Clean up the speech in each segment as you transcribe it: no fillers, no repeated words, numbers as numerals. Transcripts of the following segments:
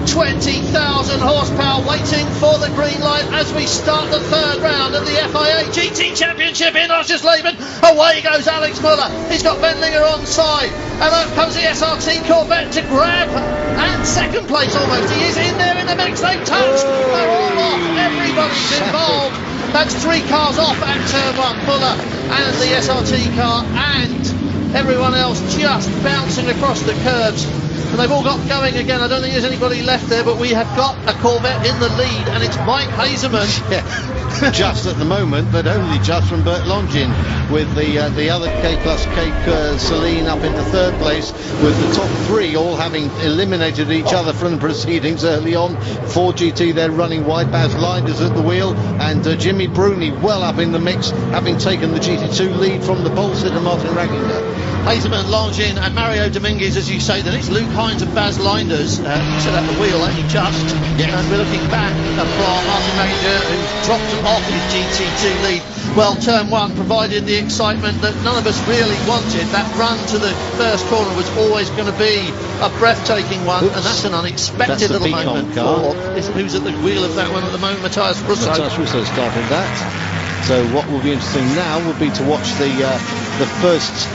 20,000 horsepower waiting for the green light as we start the third round of the FIA GT Championship in Oschersleben. Away goes Alex Muller. He's got Wendlinger on side, and up comes the SRT Corvette to grab, and second place almost. He is in there in the mix. They've touched. They're all off. Everybody's involved. That's 3 cars off at turn 1. Muller and the SRT car and everyone else just bouncing across the curbs. And they've all got going again. I don't think there's anybody left there, but we have got a Corvette in the lead, and it's Mike Hazeman. Yeah, just at the moment, but only just from Bert Longin, with the other K plus K Celine up in the third place, with the top 3 all having eliminated each other from the proceedings early on. Ford GT, they're running wide. Baz Linders at the wheel, and Jimmy Bruni well up in the mix, having taken the GT2 lead from the pole sitter Martin Ragginger. Hazeman, Longin and Mario Dominguez, as you say. Then it's Luke Hines and Baz Linders set at the wheel, only just. Yeah. And we're looking back from Martin Ragginger, who's dropped off his GT2 lead. Well, turn 1 provided the excitement that none of us really wanted. That run to the first corner was always going to be a breathtaking one. Oops. And that's an unexpected little moment for who's at the wheel of that one at the moment, Matthias Russo. Matthias Russo starting that. So what will be interesting now will be to watch the first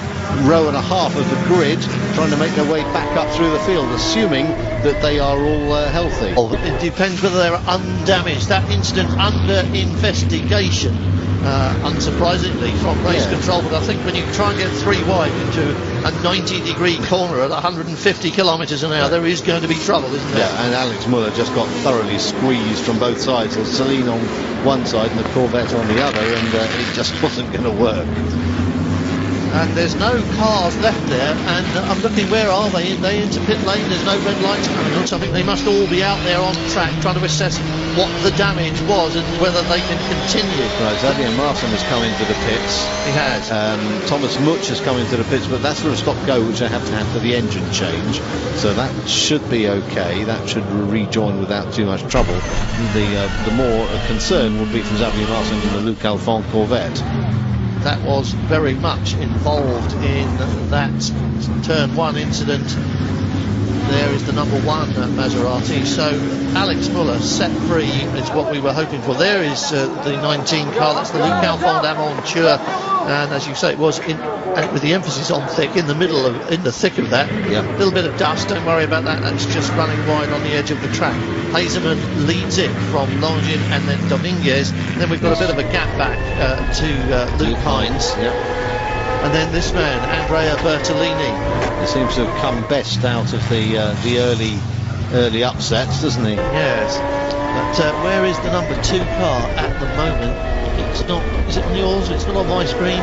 row and a half of the grid trying to make their way back up through the field, assuming that they are all healthy. It depends whether they're undamaged. That incident under investigation, unsurprisingly, from race control, but I think when you try and get 3 wide into a 90-degree corner at 150 kilometres an hour, there is going to be trouble, isn't there? Yeah, and Alex Muller just got thoroughly squeezed from both sides. There's Celine on one side and the Corvette on the other, and it just wasn't going to work. And there's no cars left there, and I'm looking, where are they? They into pit lane, there's no red lights coming on, so I think they must all be out there on track trying to assess what the damage was and whether they can continue. Right, Xavier Martin has come into the pits. He has. Thomas Much has come into the pits, but that's for a stop-go, which they have to have for the engine change, so that should be okay. That should rejoin without too much trouble. The more concern would be from Xavier Martin in the Luc Alphand Corvette. That was very much involved in that turn 1 incident. There is the number 1 Maserati. So Alex Muller set free is what we were hoping for. There is the 19 car. That's the Luc Alphand Aventure, and as you say, it was with the emphasis on thick, in the thick of that. Yeah. A little bit of dust. Don't worry about that. That's just running wide on the edge of the track. Hazeman leads it from Longin and then Dominguez. And then we've got a bit of a gap back to Luke Hines. Yep. And then this man, Andrea Bertolini. He seems to have come best out of the early upsets, doesn't he? Yes. But where is the number 2 car at the moment? It's not. Is it on yours? It's not on my screen.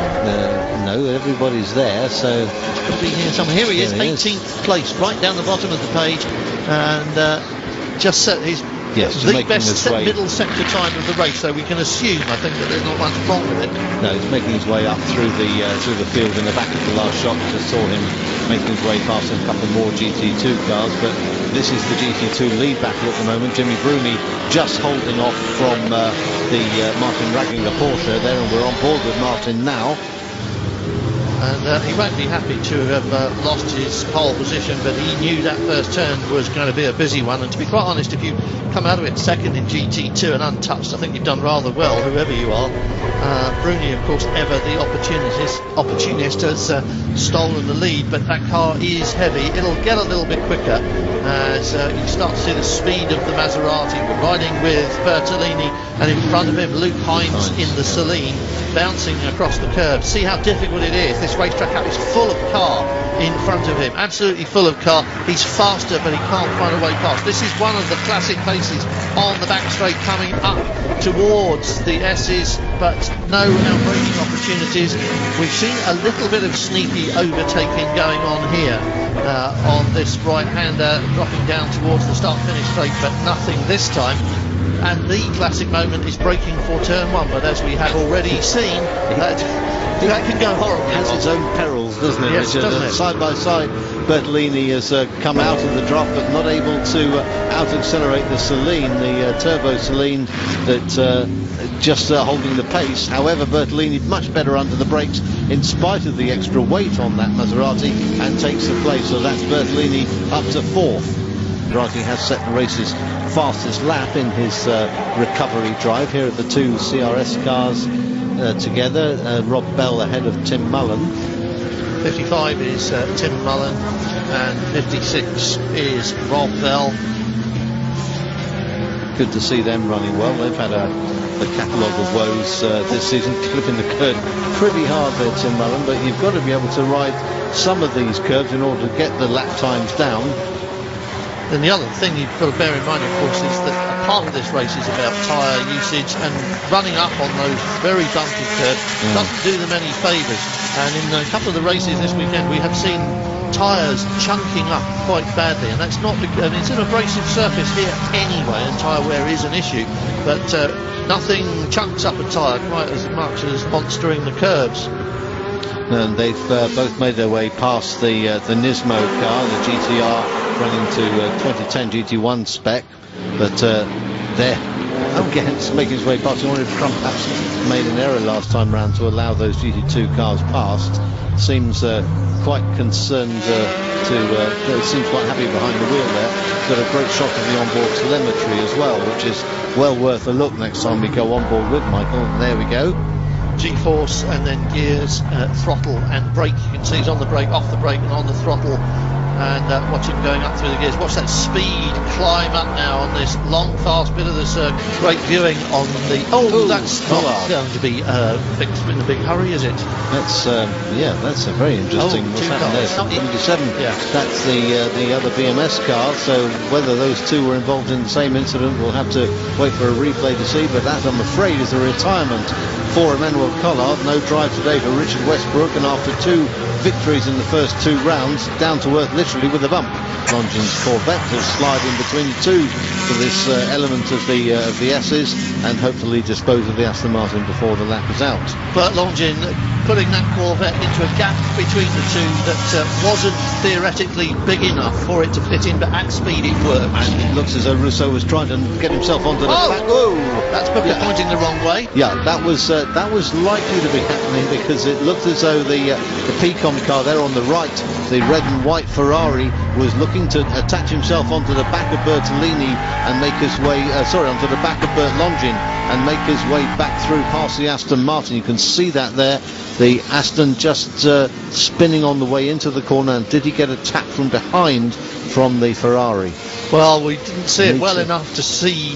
No, everybody's there. So it's got to be here somewhere. Here he is, 18th place, right down the bottom of the page, and just set his. Yes, the best middle sector time of the race, so we can assume, I think, that there's not much wrong with it. No, he's making his way up through the field in the back of the last shot. Just saw him making his way past a couple more GT2 cars, but this is the GT2 lead battle at the moment. Jimmy Bruni just holding off from the Martin Ragginger Porsche there, and we're on board with Martin now. And he won't be happy to have lost his pole position, but he knew that first turn was going to be a busy one. And to be quite honest, if you come out of it second in GT2 and untouched, I think you've done rather well, whoever you are. Bruni, of course, ever the opportunist, has stolen the lead, but that car is heavy. It'll get a little bit quicker as you start to see the speed of the Maserati. We're riding with Bertolini, and in front of him, Luke Hines in the Celine, bouncing across the curb. See how difficult it is. This racetrack is full of car in front of him, absolutely full of car. He's faster, but he can't find a way past. This is one of the classic paces on the back straight coming up towards the S's, but no outbreaking opportunities. We've seen a little bit of sneaky overtaking going on here on this right-hander, dropping down towards the start-finish straight, but nothing this time. And the classic moment is braking for turn 1, but as we have already seen, that can go horribly. It has its own perils, doesn't it? Yes, doesn't it? Side by side, Bertolini has come out of the drop, but not able to out-accelerate the Celine, the turbo Celine, that just holding the pace. However, Bertolini much better under the brakes in spite of the extra weight on that Maserati, and takes the place. So that's Bertolini up to 4th. Rati has set the race's fastest lap in his recovery drive. Here are the two CRS cars together. Rob Bell ahead of Tim Mullen. 55 is Tim Mullen and 56 is Rob Bell. Good to see them running well. They've had a catalogue of woes this season, clipping the curb pretty hard there, Tim Mullen, but you've got to be able to ride some of these curves in order to get the lap times down. And the other thing you've got to bear in mind, of course, is that a part of this race is about tyre usage, and running up on those very bumpy curves doesn't do them any favours. And in a couple of the races this weekend, we have seen tyres chunking up quite badly, and that's not because, I mean, it's an abrasive surface here anyway, and tyre wear is an issue, but nothing chunks up a tyre quite as much as monstering the curbs. And they've both made their way past the Nismo car, the GTR, running to 2010 GT1 spec, but there again, it's making its way past. Trump perhaps made an error last time round to allow those GT2 cars past. Seems quite concerned seems quite happy behind the wheel there. Got a great shot of the onboard telemetry as well, which is well worth a look next time we go on board with Michael. And there we go. G-force and then gears, throttle and brake. You can see he's on the brake, off the brake and on the throttle, and watch him going up through the gears. Watch that speed climb up now on this long fast bit of the circuit. Great viewing on the that's not going to be fixed in a big hurry, is it? That's that's a very interesting what's happened there. 77, that's the other BMS car, so whether those two were involved in the same incident we'll have to wait for a replay to see, but that, I'm afraid, is a retirement for Emmanuel Collard. No drive today for Richard Westbrook, and after two victories in the first two rounds, down to earth literally with a bump. Longines Corvette will slide in between the two for this element of the S's, and hopefully dispose of the Aston Martin before the lap is out. But Longines putting that Corvette into a gap between the two that wasn't theoretically big enough for it to fit in, but at speed it worked. And it looks as though Rousseau was trying to get himself onto the back. Whoa! That's probably pointing the wrong way. Yeah, that was likely to be happening, because it looked as though the Picon car there on the right, the red and white Ferrari, was looking to attach himself onto the back of Bertolini and make his way, onto the back of Bert Longin and make his way back through past the Aston Martin. You can see that there. The Aston just spinning on the way into the corner, and did he get a tap from behind from the Ferrari? Well, we didn't see it well enough to see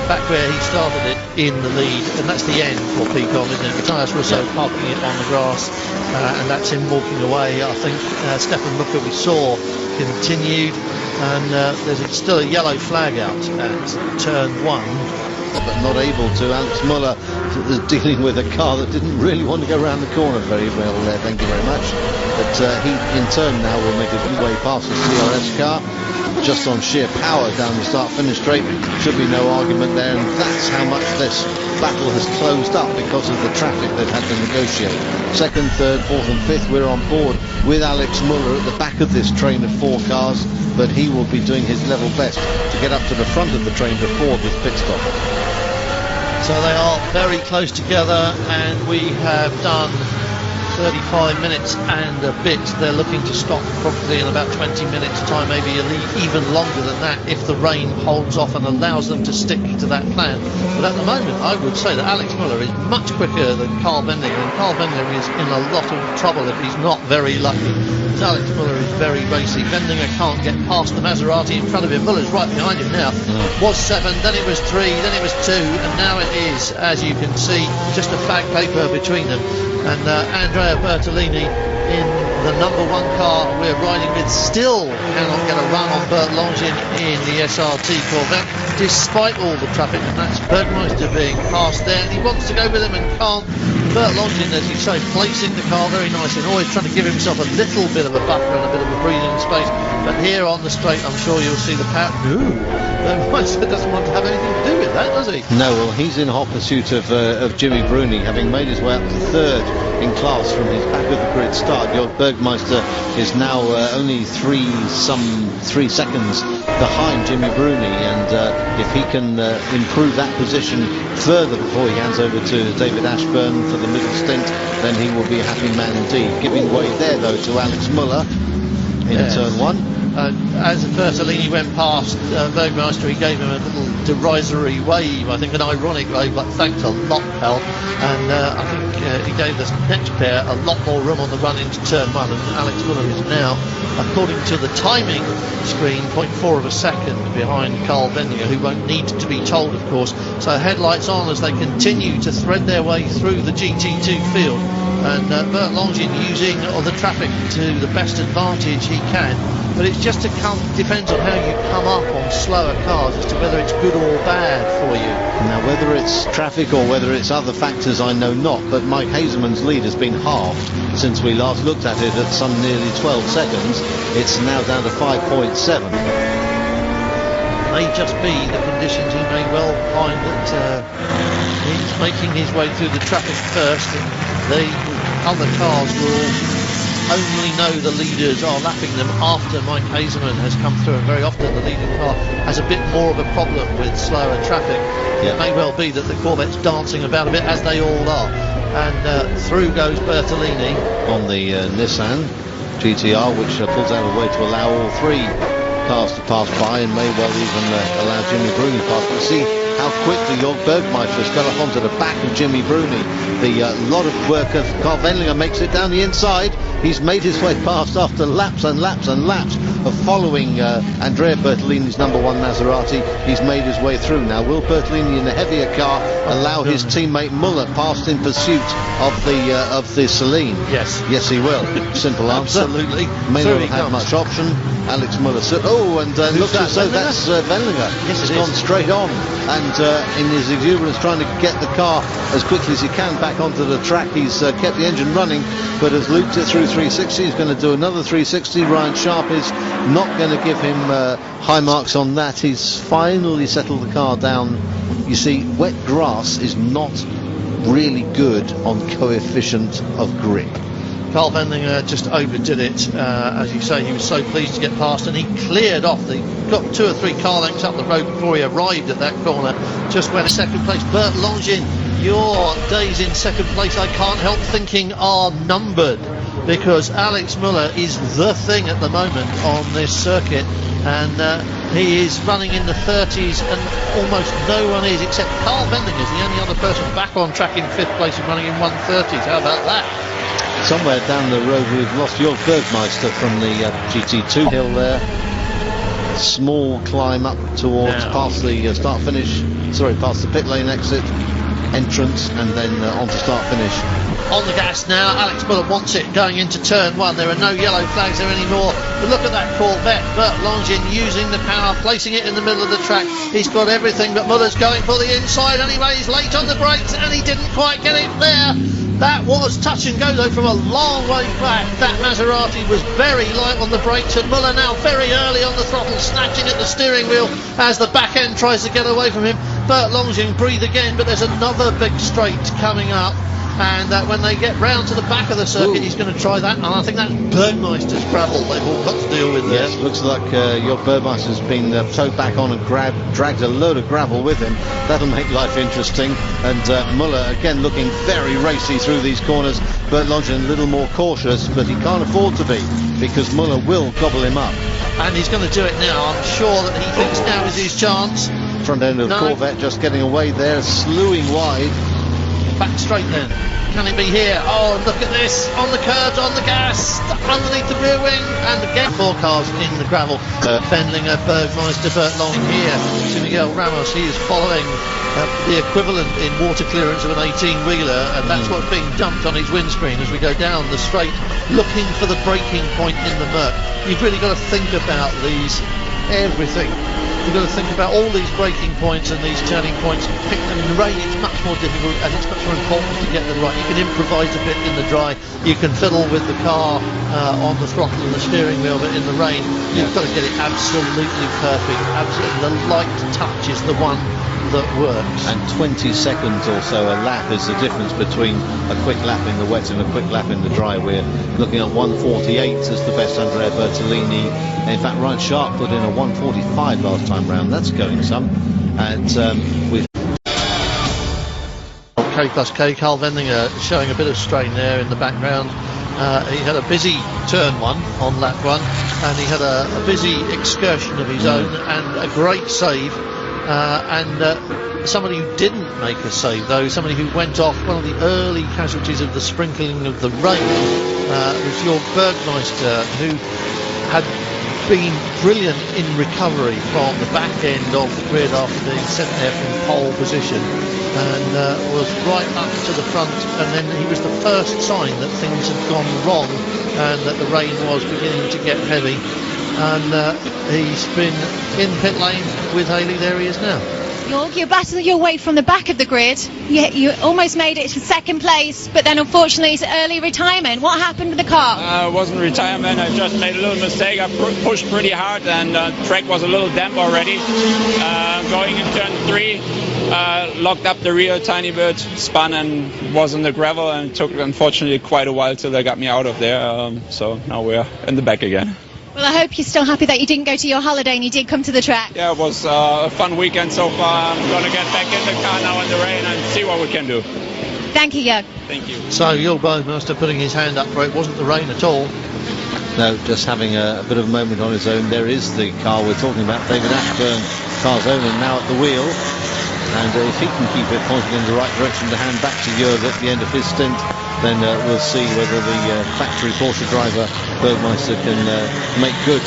back where he started it in the lead, and that's the end for Picon, isn't it? Matthias Russo parking it on the grass, and that's him walking away. I think Stefan Mucker, we saw, continued, and there's still a yellow flag out at turn 1. But not able to. Alex Muller dealing with a car that didn't really want to go around the corner very well there, thank you very much. But he in turn now will make his way past the CRS car, just on sheer power down the start-finish straight. Should be no argument there, and that's how much this battle has closed up because of the traffic they've had to negotiate. Second, third, fourth and fifth, we're on board with Alex Muller at the back of this train of 4 cars, but he will be doing his level best to get up to the front of the train before this pit stop. So they are very close together, and we have done 35 minutes and a bit. They're looking to stop probably in about 20 minutes time, maybe even longer than that, if the rain holds off and allows them to stick to that plan. But at the moment, I would say that Alex Muller is much quicker than Carl Bending, and Carl Bending is in a lot of trouble if he's not very lucky. Alex Muller is very racy. Bendinger can't get past the Maserati in front of him. Muller's right behind him now. Was 7, then it was 3, then it was 2, and now it is, as you can see, just a fag paper between them. And Andrea Bertolini in the number 1 car we're riding with still cannot get a run on Bert Longin in the SRT Corvette, despite all the traffic, and that's Bergmeister being passed there, and he wants to go with him and can't. Bert Longin, as you say, placing the car very nicely and always trying to give himself a little bit of a buffer and a bit of a breathing space, but here on the straight I'm sure you'll see the power. Bergmeister doesn't want to have anything to do with that, does he? No, well, he's in hot pursuit of Jimmy Bruni, having made his way up to 3rd in class from his back of the grid start. Jörg Bergmeister is now only 3 seconds behind Jimmy Bruni, and if he can improve that position further before he hands over to David Ashburn for the middle stint, then he will be a happy man indeed. Giving way there though to Alex Muller in turn 1. as Bertolini went past Bergmeister, he gave him a little derisory wave, I think an ironic wave, like thanks a lot, pal. And I think he gave this next pair a lot more room on the run into turn 1, and Alex Müller is now, according to the timing screen, 0.4 of a second behind Carl Vendinger, who won't need to be told, of course. So headlights on as they continue to thread their way through the GT2 field, and Bert Longin using the traffic to the best advantage he can. But it's just depends on how you come up on slower cars as to whether it's good or bad for you. Now, whether it's traffic or whether it's other factors, I know not, but Mike Hazelman's lead has been halved since we last looked at it at some nearly 12 seconds. It's now down to 5.7. May just be the conditions. He may well find that he's making his way through the traffic first, and the other cars will only know the leaders are lapping them after Mike Hazelman has come through, and very often the leading car has a bit more of a problem with slower traffic. It may well be that the Corvette's dancing about a bit, as they all are, and through goes Bertolini on the Nissan GTR, which pulls out a way to allow all three cars to pass by, and may well even allow Jimmy Bruni to pass. But see how quickly Jörg Bergmeister has got up onto the back of Jimmy Bruni. The lot of work of Carl Wendlinger makes it down the inside. He's made his way past after laps and laps and laps of following Andrea Bertolini's number 1 Maserati. He's made his way through. Now, will Bertolini in a heavier car allow his teammate Müller past in pursuit of the Celine? Yes. Yes, he will. Simple answer. Absolutely. May not have had much option. Alex Müller. Looks as though that's Wendlinger. Yes, it's gone straight on, and in his exuberance trying to get the car as quickly as he can back onto the track, he's kept the engine running, but has looped it through 360. He's going to do another 360. Ryan Sharp is not going to give him high marks on that. He's finally settled the car down. You see, wet grass is not really good on coefficient of grip. Carl Wendlinger just overdid it. As you say, he was so pleased to get past, and he cleared off. Got 2 or 3 car lengths up the road before he arrived at that corner. Just went in second place. Bert Longin, your days in second place, I can't help thinking, are numbered, because Alex Müller is the thing at the moment on this circuit, and he is running in the 30s, and almost no one is, except Carl Wendlinger is the only other person back on track in 5th place and running in 1:30s. How about that? Somewhere down the road we've lost Jörg Bergmeister from the GT2 hill there. Small climb up towards past the past the pit lane exit entrance, and then on to start finish. On the gas now, Alex Müller wants it going into turn 1. There are no yellow flags there anymore, but look at that Corvette. Bert Longin using the power, placing it in the middle of the track. He's got everything, but Müller's going for the inside anyway. He's late on the brakes, and he didn't quite get it there. That was touch and go though from a long way back. That Maserati was very light on the brakes, and Müller now very early on the throttle, snatching at the steering wheel as the back end tries to get away from him. Bert Longin breathe again, but there's another big straight coming up, and when they get round to the back of the circuit, he's going to try that, and I think that's Bergmeister's gravel they've all got to deal with there. Yes, looks like Jörg Bergmeister's been towed back on and dragged a load of gravel with him. That'll make life interesting, and Müller again looking very racy through these corners. Bert Longin a little more cautious, but he can't afford to be, because Müller will gobble him up. And he's going to do it now. I'm sure that he thinks now is his chance. Front end of the Corvette just getting away there, slewing wide. Back straight then. Can it be here? Oh, look at this. On the curbs, on the gas, underneath the rear wing, and again 4 cars in the gravel. Wendlinger, Bergmeister, Bert Longin here to Miguel Ramos. He is following the equivalent in water clearance of an 18-wheeler, and that's what's being dumped on his windscreen as we go down the straight, looking for the braking point in the murk. You've really got to think about everything. You've got to think about all these braking points and these turning points. Pick them in the rain, it's much more difficult, and it's much more important to get them right. You can improvise a bit in the dry, you can fiddle with the car on the throttle and the steering wheel, but in the rain, you've got to get it absolutely perfect. Absolutely, the light touch is the one that works. And 20 seconds or so a lap is the difference between a quick lap in the wet and a quick lap in the dry. We're looking at 1:48 as the best Andrea Bertolini. In fact, Ryan Sharp put in a 1:45 last time round. That's going some. And we've K plus K, Carl Wendlinger showing a bit of strain there in the background. He had a busy turn 1 on lap 1, and he had a busy excursion of his own and a great save. Somebody who didn't make a save, though, somebody who went off, one of the early casualties of the sprinkling of the rain, was your Bergmeister, who had been brilliant in recovery from the back end of the grid after being sent there from pole position, and was right up to the front, and then he was the first sign that things had gone wrong and that the rain was beginning to get heavy, and he's been in pit lane with Haley. There he is now. You're battling your way from the back of the grid. You almost made it to second place, but then unfortunately it's early retirement. What happened to the car? It wasn't retirement. I just made a little mistake. I pushed pretty hard, and the track was a little damp already. Going in turn 3, locked up the rear a tiny bit, spun and was in the gravel, and it took unfortunately quite a while till they got me out of there. So now we're in the back again. Well, I hope you're still happy that you didn't go to your holiday and you did come to the track. Yeah, it was a fun weekend so far. I'm going to get back in the car now in the rain and see what we can do. Thank you, Jörg. Thank you. So your Bergmeister putting his hand up for it. Wasn't the rain at all. No, just having a bit of a moment on his own. There is the car we're talking about, David Ashburn, car's owner, now at the wheel. And if he can keep it pointing in the right direction to hand back to Jörg at the end of his stint, then we'll see whether the factory Porsche driver Bergmeister can make good,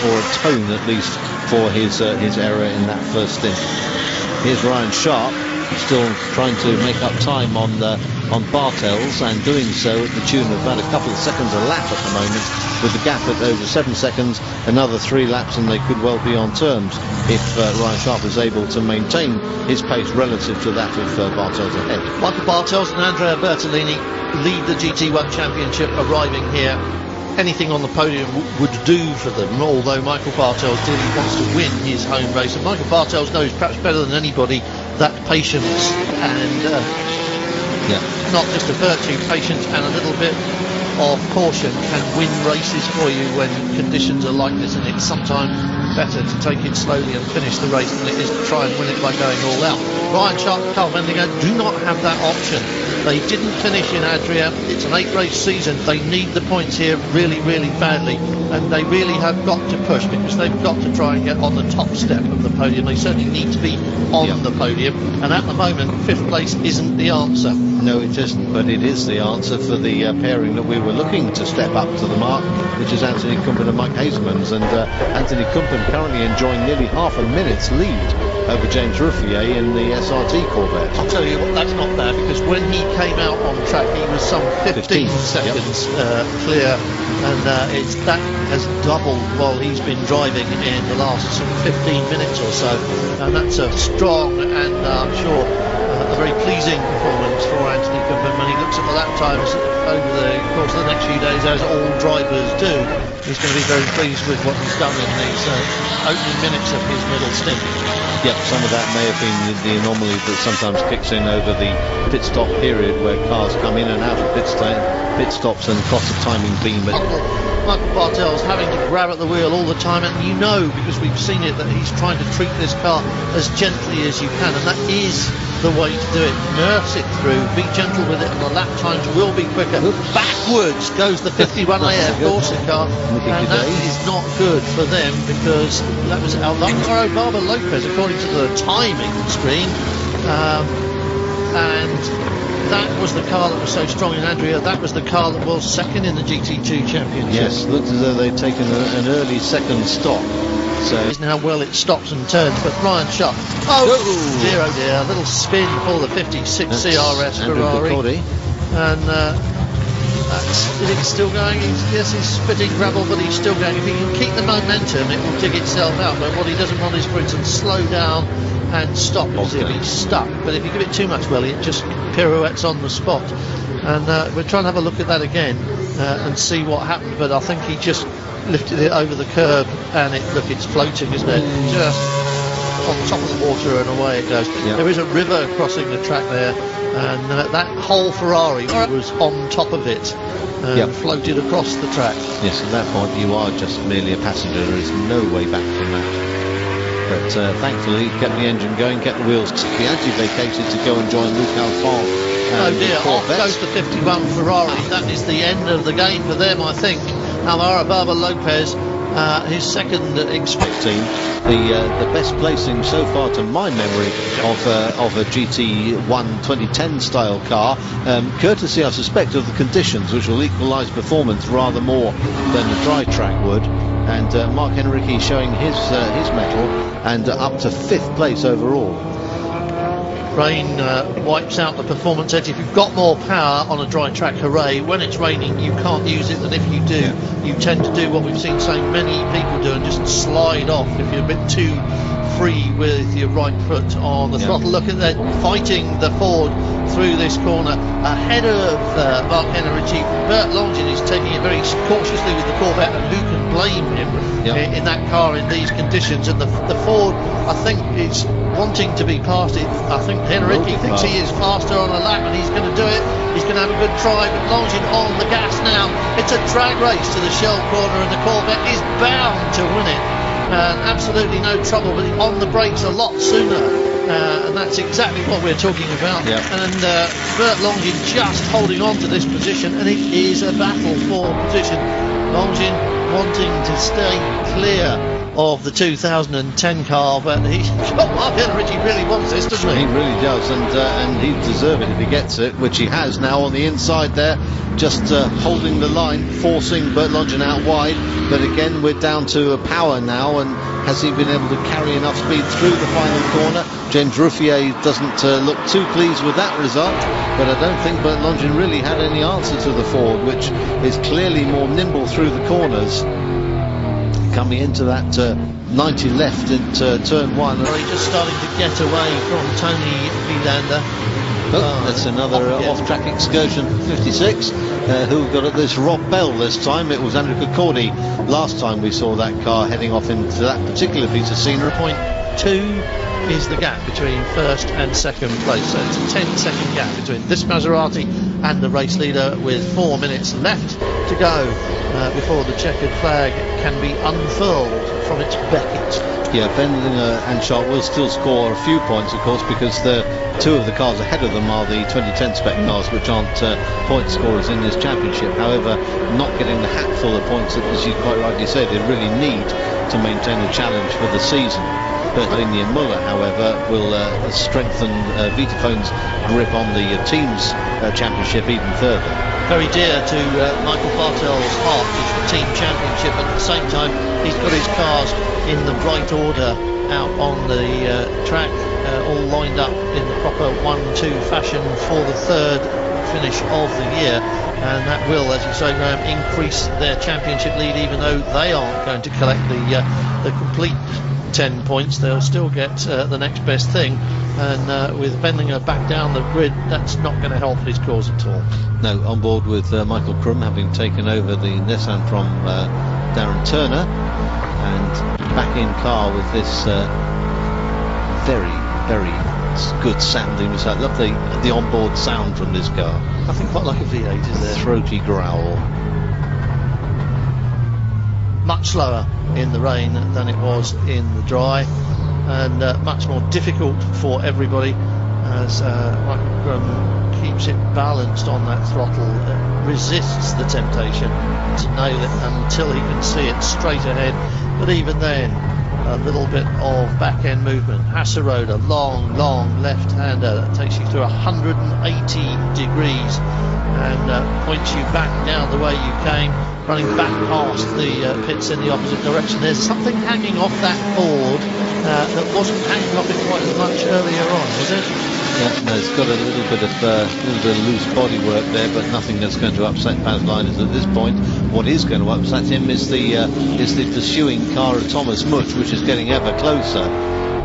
or atone at least, for his error in that first stint. Here's Ryan Sharp, still trying to make up time on Bartels, and doing so at the tune of about a couple of seconds a lap at the moment, with the gap at over 7 seconds. Another 3 laps and they could well be on terms if Ryan Sharp is able to maintain his pace relative to that of Bartels ahead. Michael Bartels and Andrea Bertolini lead the GT1 Championship, arriving here. Anything on the podium would do for them, although Michael Bartels clearly wants to win his home race, and Michael Bartels knows perhaps better than anybody that patience and not just a virtue, patience and a little bit of caution can win races for you when conditions are like this, and it's sometimes better to take it slowly and finish the race than it is to try and win it by going all out. Ryan Sharp and Carl Vendinger do not have that option. They didn't finish in Adria. It's an 8-race season. They need the points here really, really badly, and they really have got to push, because they've got to try and get on the top step of the podium. They certainly need to be on the podium, and at the moment 5th place isn't the answer. No, it isn't, but it is the answer for the pairing that we were looking to step up to the mark, which is Anthony Kumpen and Mike Hazelmans, and Anthony Kumpen currently enjoying nearly half a minute's lead over James Ruffier in the SRT Corvette. I'll tell you what, that's not bad, because when he came out on track he was some 15 seconds clear, and that has doubled while he's been driving in the last 15 minutes or so, and that's a strong and I'm sure a very pleasing performance for Anthony Kumpen when he looks at the lap times over the course of the next few days, as all drivers do. He's going to be very pleased with what he's done in these opening minutes of his middle stint. Yep, some of that may have been the anomaly that sometimes kicks in over the pit stop period, where cars come in and out of pit stops and cross the timing beam. Michael Bartels having to grab at the wheel all the time, and you know, because we've seen it, that he's trying to treat this car as gently as you can, and that is the way to do it. Nurse it through, be gentle with it, and the lap times will be quicker. Backwards goes the 51AF Corsa car, and that is not good for them, because that was Alvaro Barber Lopez, according to the timing screen, and that was the car that was so strong in Adria. That was the car that was second in the GT2 Championship. Yes, looked as though they'd taken an early second stop. So isn't how well it stops and turns, but Ryan Sharp, dear oh dear, a little spin for the 56 CRS Ferrari, and it's still going. He's spitting gravel, but he's still going. If he can keep the momentum, it will dig itself out, but what he doesn't want is for it to slow down and stop as if he's stuck. But if you give it too much, well, it just pirouettes on the spot, and we're trying to have a look at that again and see what happened, but I think he just lifted it over the curb, and it's floating, isn't it? Just on top of the water, and away it goes. Yep. There is a river crossing the track there, and that whole Ferrari was on top of it and floated across the track. Yes, at that point you are just merely a passenger. There is no way back from that. But thankfully, kept the engine going, kept the wheels. He actually vacated to go and join Luc Alphonse Oh dear, off goes the 51 Ferrari. That is the end of the game for them, I think. Alvaro Barber Lopez, his second team, the best placing so far to my memory of a GT1 2010 style car, courtesy I suspect of the conditions, which will equalise performance rather more than a dry track would. And Mark Henrique showing his mettle, and up to 5th place overall. Rain wipes out the performance edge. If you've got more power on a dry track, hooray. When it's raining, you can't use it, and if you do, you tend to do what we've seen so many people do and just slide off if you're a bit too free with your right foot on the throttle. Look at that, fighting the Ford through this corner ahead of Mark Henrique. Bert Longin is taking it very cautiously with the Corvette, and who can blame him in that car in these conditions? And the Ford, I think, is wanting to be past it. I think Henrique thinks he is faster on a lap, and he's going to do it. He's going to have a good try, but Longin on the gas now. It's a drag race to the Shell corner, and the Corvette is bound to win it. Absolutely no trouble, but on the brakes a lot sooner, and that's exactly what we're talking about. And Bert Longin just holding on to this position, and it is a battle for position. Longin wanting to stay clear of the 2010 car, but Mark Henrique really wants this, doesn't he? He really does, and he'd deserve it if he gets it, which he has now on the inside there, just holding the line, forcing Bert Longin out wide. But again, we're down to power now, and has he been able to carry enough speed through the final corner? James Ruffier doesn't look too pleased with that result, but I don't think Bert Longin really had any answer to the Ford, which is clearly more nimble through the corners. Coming into that 90 left into turn 1. Just starting to get away from Tony Vilander. That's another off-track excursion. 56. Who got at this? Rob Bell this time. It was Andrew Cordy last time we saw that car heading off into that particular piece of scenery. 0.2 is the gap between first and second place, so it's a 10-second gap between this Maserati and the race leader, with 4 minutes left to go before the checkered flag can be unfurled from its becket. Yeah, Bendlinger and Sharp will still score a few points, of course, because the two of the cars ahead of them are the 2010 spec cars, which aren't point scorers in this championship. However, not getting the hatful of points that, as you quite rightly said, they really need to maintain the challenge for the season. Bertolini and Muller, however, will strengthen Vitafone's grip on the team's championship even further. Very dear to Michael Bartel's heart is the team championship, and at the same time he's got his cars in the right order out on the track, all lined up in the proper 1-2 fashion for the third finish of the year, and that will, as you say, Graham, increase their championship lead, even though they aren't going to collect the complete 10 points. They'll still get the next best thing, and with Bendlinger back down the grid, that's not going to help his cause at all. No, on board with Michael Krum, having taken over the Nissan from Darren Turner, and back in car with this very, very good sounding. I love the onboard sound from this car. Nothing quite like a V8, is there? Throaty growl. Much slower in the rain than it was in the dry, and much more difficult for everybody as Michael Krum keeps it balanced on that throttle, resists the temptation to nail it until he can see it straight ahead. But even then, a little bit of back end movement. Hasserode, a long left-hander that takes you through 180 degrees and points you back down the way you came, running back past the pits in the opposite direction. There's something hanging off that Ford that wasn't hanging off it quite as much earlier on, was it? Yeah, no, it's got a little bit of loose bodywork there, but nothing that's going to upset Baz Liners at this point. What is going to upset him is the pursuing car of Thomas Mutch, which is getting ever closer.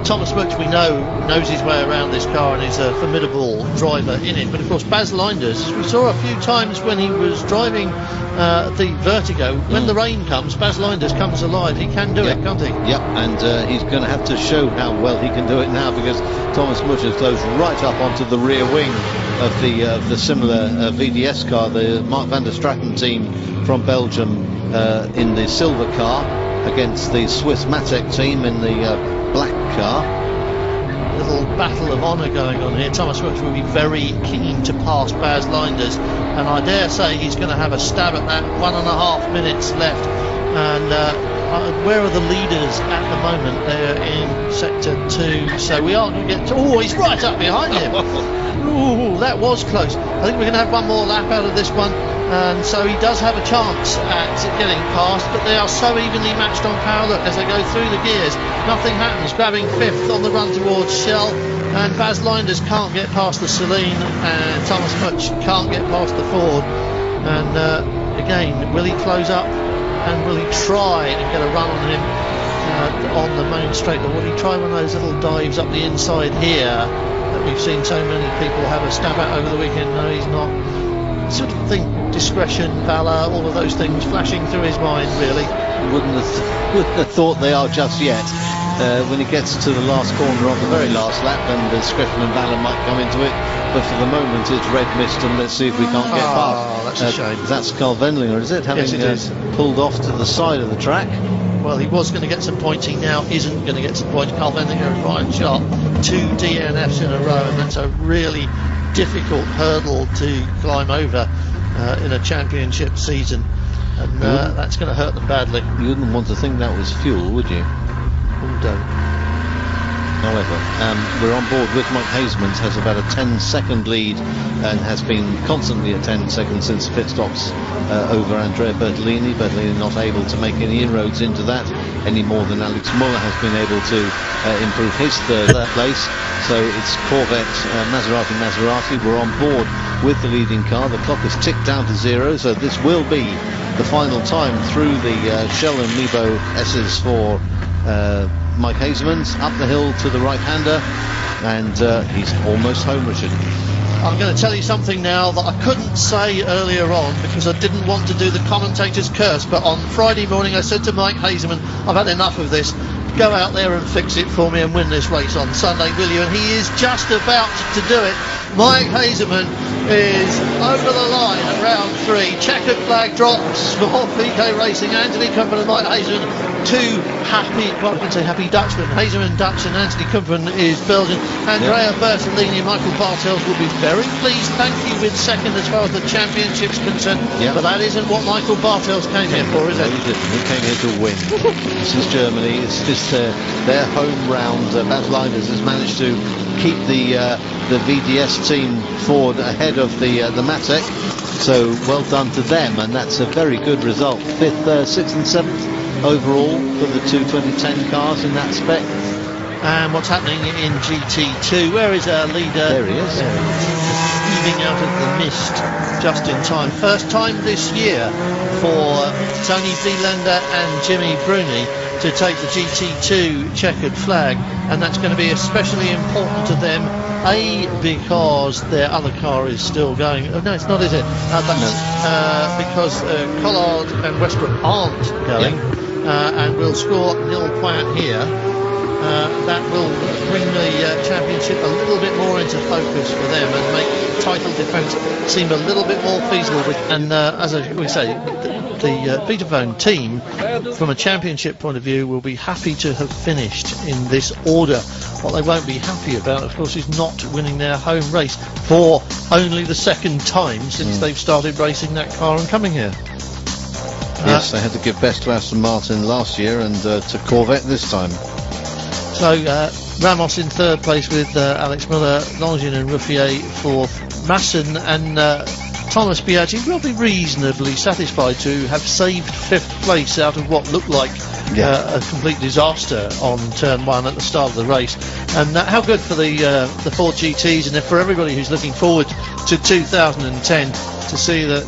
Thomas Mutch, we know, knows his way around this car and is a formidable driver in it. But of course, Baz Linders, we saw a few times when he was driving the Vertigo, when the rain comes, Baz Linders comes alive. He can do it, can't he? Yep, and he's going to have to show how well he can do it now, because Thomas Mutch has closed right up onto the rear wing of the similar VDS car, the Mark van der Straten team from Belgium in the silver car, against the Swiss Matek team in the black car. Little battle of honour going on here. Thomas Brooks will be very keen to pass Baz Linders, and I dare say he's going to have a stab at that. 1.5 minutes left, and where are the leaders at the moment? They're in sector 2, so we are going to get to, oh, he's right up behind him. Ooh, that was close. I think we're going to have one more lap out of this one, and so he does have a chance at getting past, but they are so evenly matched on power. Look, as they go through the gears, nothing happens. Grabbing 5th on the run towards Shell, and Baz Linders can't get past the Celine, and Thomas Mutch can't get past the Ford. And again, will he close up? And will he try and get a run on him on the main straight, or will he try one of those little dives up the inside here that we've seen so many people have a stab at over the weekend? No, he's not. Sort of think discretion, valour, all of those things flashing through his mind, really. Wouldn't have thought they are just yet. When he gets to the last corner of the very last lap, then discretion and valour might come into it, but for the moment it's red mist, and let's see if we can't get past. That's a shame. That's Carl Wendlinger, is it? Having yes, it is. Pulled off to the side of the track. Well, he was going to get some points, he now isn't going to get some points. Carl Wendlinger and Ryan Sharp, 2 DNFs in a row, and that's a really difficult hurdle to climb over in a championship season, and that's going to hurt them badly. You wouldn't want to think that was fuel, would you? However, we're on board with Mike Hasemans, has about a 10-second lead and has been constantly at 10 seconds since pit stops over Andrea Bertolini. Bertolini not able to make any inroads into that any more than Alex Muller has been able to improve his third place. So it's Corvette, Maserati. We're on board with the leading car. The clock has ticked down to 0, so this will be the final time through the Shell and Nebo S's for Mike Hasemans. Up the hill to the right-hander, and he's almost home, Richard. I'm going to tell you something now that I couldn't say earlier on because I didn't want to do the commentator's curse, but on Friday morning I said to Mike Haseman, I've had enough of this. Go out there and fix it for me and win this race on Sunday, will you? And he is just about to do it. Mike Haseman is over the line at round 3. Checkered flag drops for PK Racing. Anthony Kumpin and Mike Haseman, 2 happy, well, I can say happy Dutchmen. Haseman Dutch and Anthony Kumpin is Belgian. Andrea Bertolini and Michael Bartels will be very pleased, thank you, with second as far as the championship's concerned. But that isn't what Michael Bartels came here for, is it? No, he didn't. He came here to win. This is Germany. It's just their home round. Baz Linders has managed to keep the VDS team Ford ahead of the Matek, so well done to them, and that's a very good result. 5th, 6th and 7th overall for the 2 2010 cars in that spec. And what's happening in GT2? Where is our leader? There he is. Heaving out of the mist just in time. First time this year for Tony Vielander and Jimmy Bruni to take the GT2 checkered flag, and that's going to be especially important to them, A, because their other car is still going. Oh, no, it's not, is it? Because Collard and Westbrook aren't going, and will score nil point here. That will bring the championship a little bit more into focus for them and make title defence seem a little bit more feasible. And as we say, the Peterphone team, from a championship point of view, will be happy to have finished in this order. What they won't be happy about, of course, is not winning their home race for only the 2nd time since they've started racing that car and coming here. Yes, they had to give best to Aston Martin last year and to Corvette this time. So Ramos in 3rd place with Alex Muller, Longin and Ruffier 4th. Masson and Thomas Biaggi will be reasonably satisfied to have saved 5th place out of what looked like a complete disaster on turn 1 at the start of the race. And how good for the Ford GTs, and for everybody who's looking forward to 2010 to see that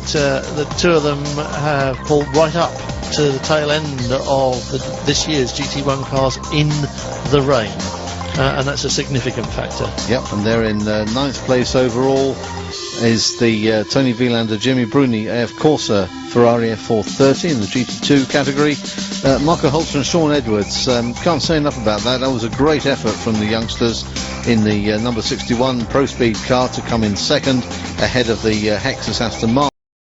the 2 of them have pulled right up to the tail end of this year's GT1 cars in the rain, and that's a significant factor. Yep, and they're in 9th place overall is the Tony Vielander, Jimmy Bruni AF Corsa Ferrari F430 in the GT2 category. Marco Holzer and Sean Edwards, can't say enough about that. That was a great effort from the youngsters in the number 61 Pro Speed car to come in 2nd ahead of the Hexus Aston Martin.